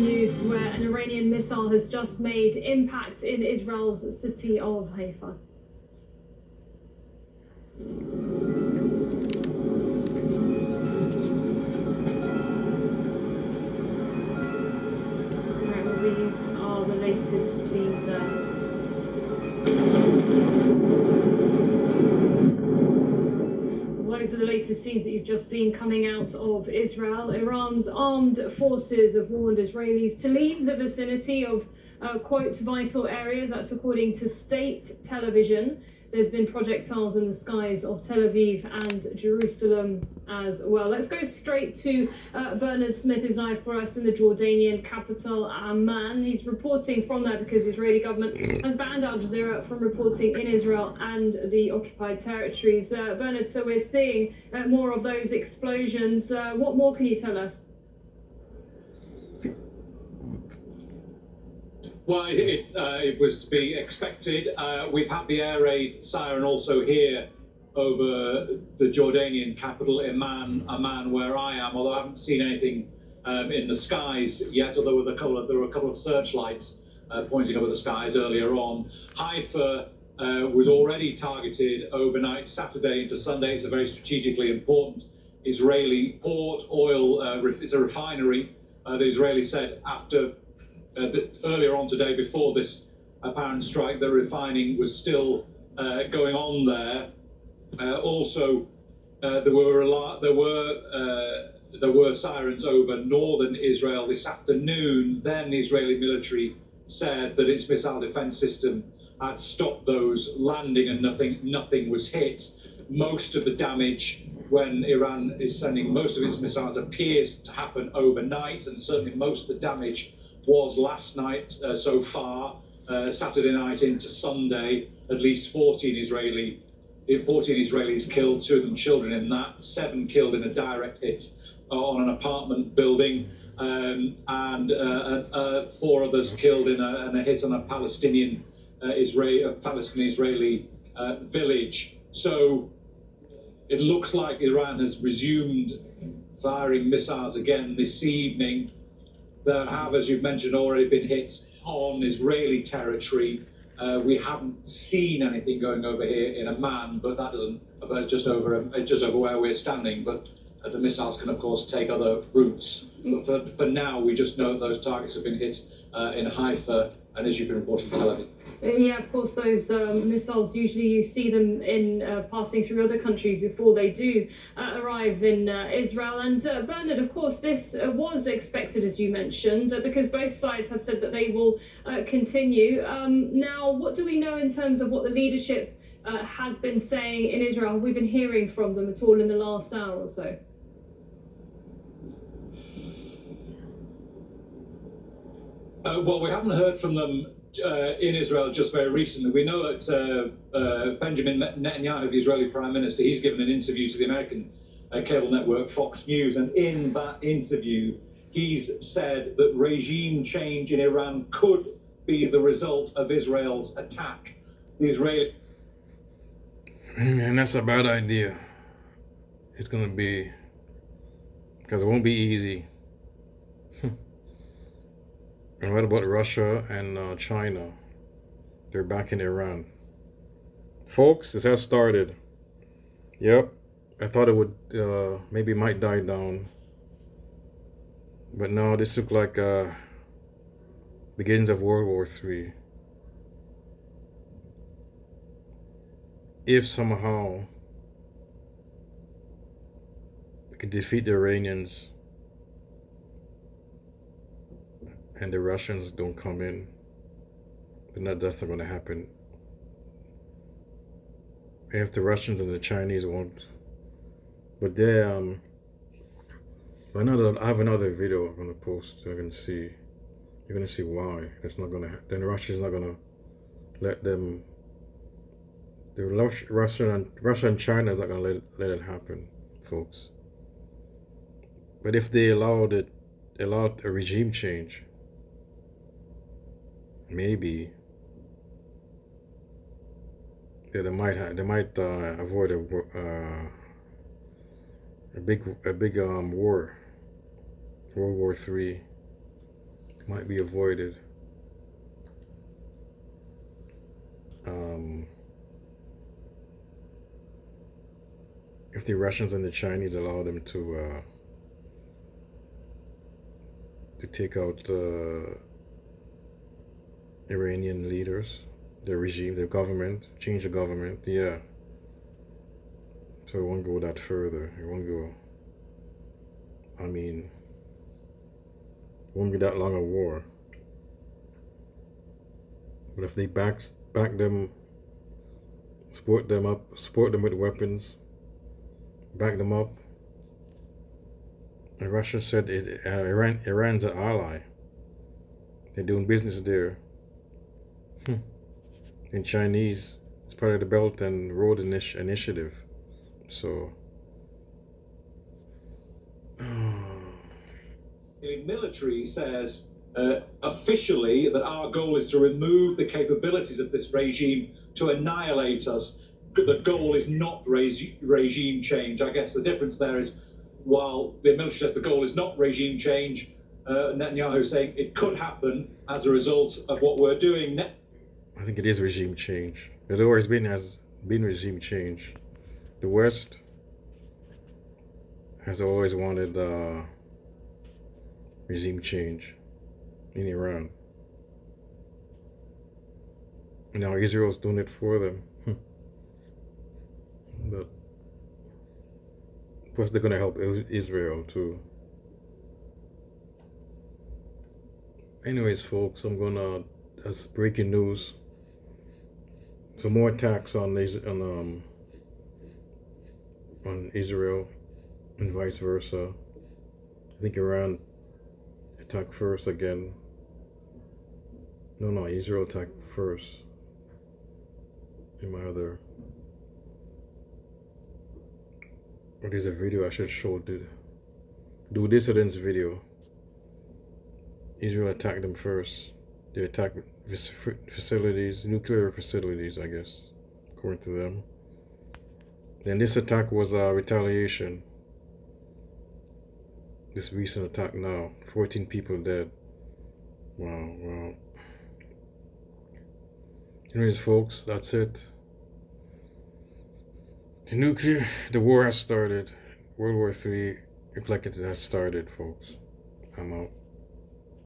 news where an Iranian missile has just made impact in Israel's city of Haifa. Right, well, these are the latest scenes there. Those are the latest scenes that you've just seen coming out of Israel. Iran's armed forces have warned Israelis to leave the vicinity of, quote, vital areas. That's according to state television. There's been projectiles in the skies of Tel Aviv and Jerusalem as well. Let's go straight to Bernard Smith, who's live for us in the Jordanian capital, Amman. He's reporting from there because the Israeli government has banned Al Jazeera from reporting in Israel and the occupied territories. Bernard, so we're seeing more of those explosions. What more can you tell us? Well, it was to be expected. We've had the air raid siren also here over the Jordanian capital, Amman, where I am, although I haven't seen anything in the skies yet, although there were a couple of searchlights pointing up at the skies earlier on. Haifa was already targeted overnight, Saturday into Sunday. It's a very strategically important Israeli port. Oil is a refinery. The Israeli said after earlier on today, before this apparent strike, the refining was still going on there. Also, there were sirens over northern Israel this afternoon. Then the Israeli military said that its missile defense system had stopped those landing and nothing was hit. Most of the damage, when Iran is sending most of its missiles, appears to happen overnight, and certainly most of the damage was last night so far, Saturday night into Sunday. At least 14 Israelis killed, 2 of them children in that, 7 killed in a direct hit on an apartment building, and 4 others killed in a hit on a Palestinian Israeli village. So it looks like Iran has resumed firing missiles again this evening. There have, as you've mentioned, already been hits on Israeli territory. We haven't seen anything going over here in Amman, but that doesn't, just over where we're standing. But the missiles can, of course, take other routes. But for now, we just know that those targets have been hit in Haifa and, as you've been reporting, Tel Aviv. Yeah, of course, those missiles, usually you see them in passing through other countries before they do arrive in Israel. And Bernard, of course, this was expected, as you mentioned, because both sides have said that they will continue. Now, what do we know in terms of what the leadership has been saying in Israel? Have we been hearing from them at all in the last hour or so? Well, we haven't heard from them in Israel just very recently. We know that Benjamin Netanyahu, the Israeli Prime Minister, he's given an interview to the American cable network Fox News, and in that interview he's said that regime change in Iran could be the result of Israel's attack. The Israeli... And that's a bad idea. It's going to be, because it won't be easy. And what about Russia and China? They're back in Iran. Folks, this has started. Yep, I thought it would, maybe might die down. But no, this looked like beginnings of World War III. If somehow they could defeat the Iranians and the Russians don't come in, then that's not going to happen. If the Russians and the Chinese won't, but they I have another video I'm going to post. You're going to see why it's not going to. Then Russia's not going to let them. Russia and China is not going to let it happen, folks. But if they allowed a regime change, maybe they might avoid a big war, World War III. might be avoided. If the Russians and the Chinese allow them to take out Iranian leaders, their regime, their government, change the government, yeah. So it won't go that further. It won't go. I mean, it won't be that long a war. But if they back them, support them with weapons, back them up. And Russia said Iran's an ally. They're doing business there. In Chinese, it's part of the Belt and Road Initiative. So. The military says officially that our goal is to remove the capabilities of this regime to annihilate us. The goal is not regime change. I guess the difference there is, while the military says the goal is not regime change, Netanyahu saying it could happen as a result of what we're doing. I think it is regime change. It always has been regime change. The West has always wanted regime change in Iran. Now Israel's doing it for them. But plus they're gonna help Israel too. Anyways, folks, that's breaking news. Some more attacks on Israel and vice versa. I think Iran attacked first again. No, Israel attacked first. In my other. Or there's a video I should show. Do dissidents video. Israel attacked them first. They attacked facilities, nuclear facilities, I guess, according to them. Then this attack was retaliation. This recent attack now, 14 people dead. Wow. Anyways, folks, that's it. The war has started. World War III, it's like it has started, folks. I'm out.